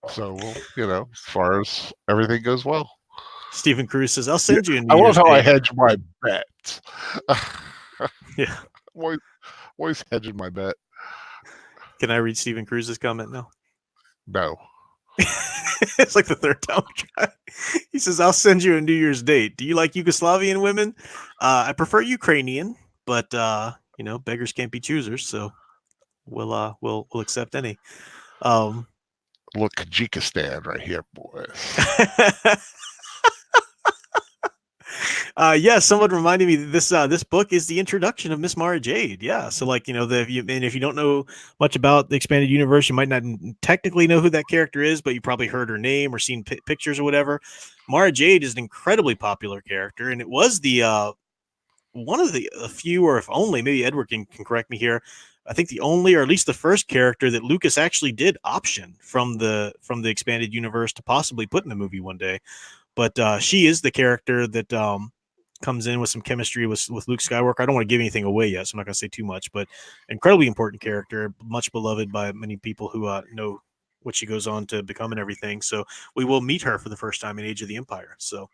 So as far as everything goes well. Stephen Cruz says, "I'll send you." I love how I hedge my bets. Yeah, always hedging my bet. Can I read Stephen Cruz's comment now? No. It's like the third time I try. He says, "I'll send you a New Year's date. Do you like Yugoslavian women? I prefer Ukrainian, but beggars can't be choosers, so we'll accept any." Look, Tajikistan right here, boys. Yeah, someone reminded me that this book is the introduction of Miss Mara Jade. Yeah, so like if you don't know much about the expanded universe, you might not technically know who that character is, but you probably heard her name or seen pictures or whatever. Mara Jade is an incredibly popular character, and it was the one of the few, or if only, maybe Edward can correct me here. I think the only, or at least the first character that Lucas actually did option from the expanded universe to possibly put in a movie one day. But she is the character that comes in with some chemistry with Luke Skywalker. I don't want to give anything away yet, so I'm not going to say too much, but incredibly important character, much beloved by many people who know what she goes on to become and everything. So we will meet her for the first time in Age of the Empire. So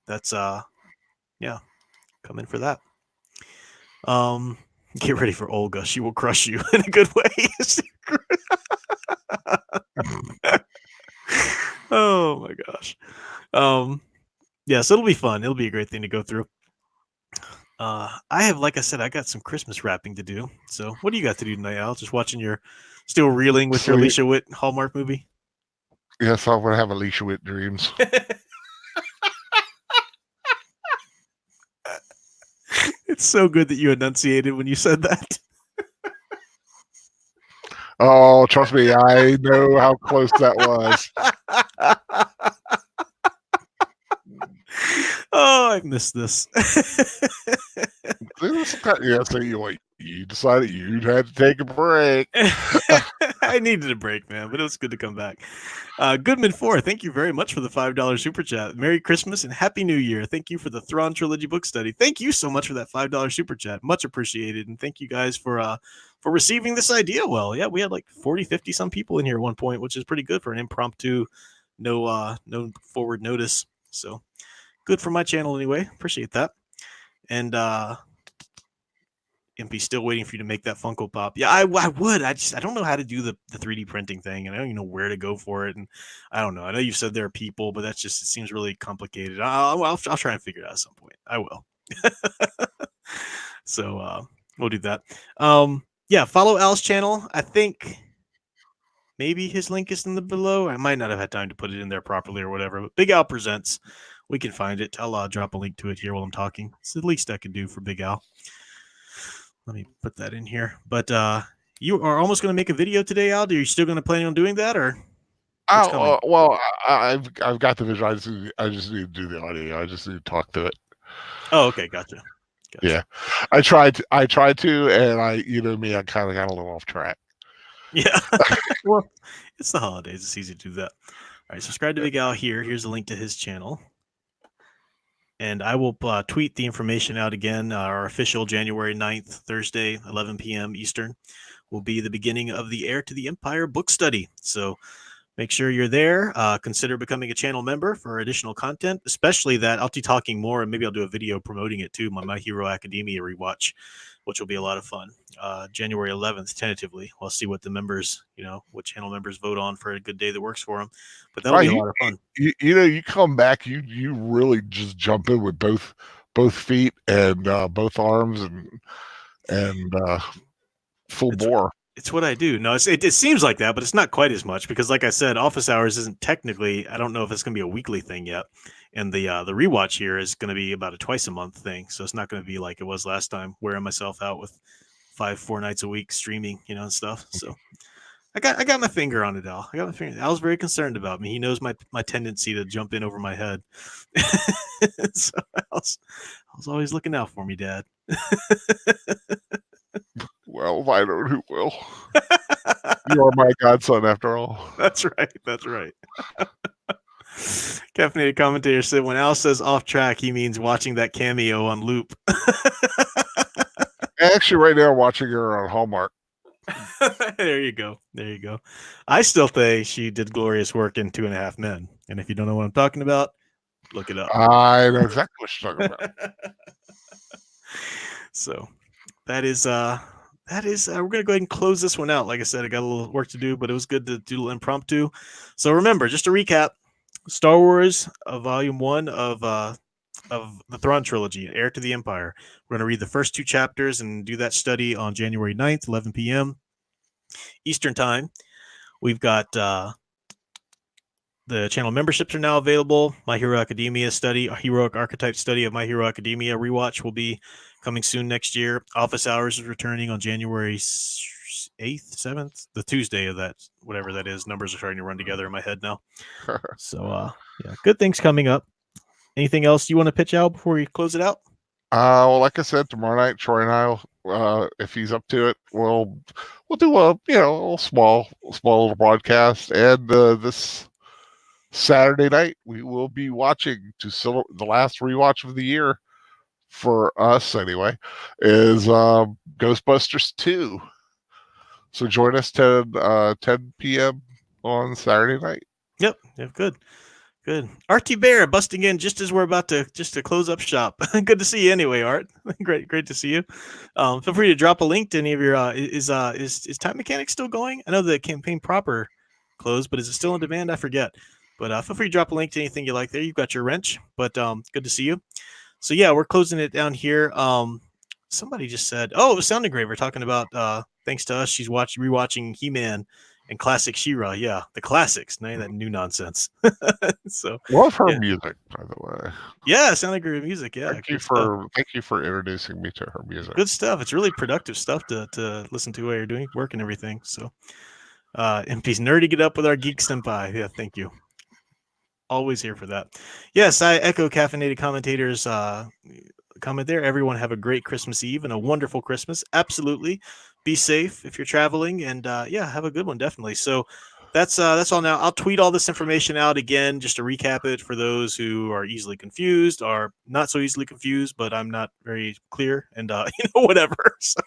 that's yeah, come in for that. Get ready for Olga. She will crush you in a good way. Oh my gosh. Yeah, so it'll be fun. It'll be a great thing to go through. I have, like I said, I got some Christmas wrapping to do. So what do you got to do tonight, Al? Just watching your still reeling with your Alicia Witt Hallmark movie? Yes, I'm gonna have Alicia Witt dreams. It's so good that you enunciated when you said that. Oh, trust me, I know how close that was. Oh, I missed this. So you decided you had to take a break. I needed a break, man, but it was good to come back. Goodman4, thank you very much for the $5 super chat. Merry Christmas and Happy New Year. Thank you for the Thrawn Trilogy book study. Thank you so much for that $5 super chat. Much appreciated. And thank you guys for receiving this idea well. Yeah, we had like 40, 50 some people in here at one point, which is pretty good for an impromptu, no forward notice. So good for my channel anyway. Appreciate that. And Impy still waiting for you to make that Funko Pop. Yeah, I would. I don't know how to do the 3D printing thing, and I don't even know where to go for it. And I don't know. I know you've said there are people, but it seems really complicated. I'll try and figure it out at some point. I will. So we'll do that. Yeah, follow Al's channel. I think maybe his link is in the below. I might not have had time to put it in there properly or whatever. But Big Al Presents. We can find it. I'll drop a link to it here while I'm talking. It's the least I can do for Big Al. Let me put that in here. But you are almost going to make a video today, Al. Are you still going to plan on doing that, or what's coming? Well, I've got the vision. I just need to do the audio. I just need to talk to it. Oh, okay, gotcha. Yeah, I tried to, and you know me, I kind of got a little off track. Yeah. Well, it's the holidays. It's easy to do that. All right, subscribe to Big Al here. Here's a link to his channel. And I will tweet the information out again. Our official January 9th, Thursday, 11 p.m. Eastern, will be the beginning of the Heir to the Empire book study. So make sure you're there. Consider becoming a channel member for additional content, especially that I'll be talking more, and maybe I'll do a video promoting it too, My Hero Academia rewatch, which will be a lot of fun. January 11th, tentatively. We'll see what the members, what channel members vote on for a good day that works for them. But that'll be a lot of fun. You come back, you really just jump in with both feet and both arms and full bore. It's what I do. No, it seems like that, but it's not quite as much because, like I said, office hours isn't technically. I don't know if it's going to be a weekly thing yet, and the rewatch here is going to be about a twice a month thing. So it's not going to be like it was last time, wearing myself out with 4 nights a week streaming, and stuff. So I got my finger on it, Al. I got my finger. Al's very concerned about me. He knows my tendency to jump in over my head. So Al's always looking out for me, Dad. Well, if I know who will. You are my godson, after all. That's right. That's right. Caffeinated commentator said when Al says off track, he means watching that Cameo on loop. Actually, right now, I'm watching her on Hallmark. There you go. There you go. I still think she did glorious work in 2.5 Men. And if you don't know what I'm talking about, look it up. I know exactly what you're talking about. So that is we're gonna go ahead and close this one out. Like I said, I got a little work to do, but it was good to do a little impromptu. So remember, just to recap, Star Wars Volume 1 of the Thrawn Trilogy, Heir to the Empire. We're gonna read the first 2 chapters and do that study on January 9th, 11 p.m. Eastern Time. We've got the channel memberships are now available. My Hero Academia study, a heroic archetype study of My Hero Academia rewatch will be coming soon next year. Office hours is returning on January 8th, 7th, the Tuesday of that, whatever that is. Numbers are starting to run together in my head now. So, yeah, good things coming up. Anything else you want to pitch out before we close it out? Well, like I said, tomorrow night, Troy and I, if he's up to it, we'll do a a small little broadcast, and this Saturday night we will be watching the last rewatch of the year for us anyway is Ghostbusters 2. So join us 10 p.m. on Saturday night. Yep, good. Artie Bear busting in just as we're about to close up shop. Good to see you anyway, Art. Great to see you. Feel free to drop a link to any of your is Time Mechanics still going? I know the campaign proper closed, but is it still on demand? I forget. But feel free to drop a link to anything you like there. You've got your wrench, but good to see you. So yeah, we're closing it down here. Somebody just said, oh, it was Sound Engraver talking about thanks to us, she's rewatching He-Man and classic She-Ra. Yeah, the classics, none of that new nonsense. So Love her yeah. music, by the way. Yeah, sounded great music. Yeah, Thank you for introducing me to her music. good stuff. It's really productive stuff to listen to while you're doing work and everything. So, MP's nerdy get up with our geek senpai. Yeah, thank you. Always here for that. Yes, I echo caffeinated commentators comment there. Everyone have a great Christmas Eve and a wonderful Christmas. Absolutely. Be safe if you're traveling, and yeah, have a good one, definitely. So that's all now. I'll tweet all this information out again just to recap it for those who are easily confused or not so easily confused, but I'm not very clear and whatever. So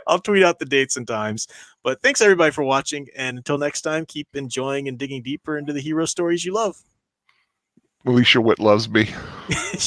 I'll tweet out the dates and times. But thanks everybody for watching, and until next time, keep enjoying and digging deeper into the hero stories you love. Alicia Witt loves me.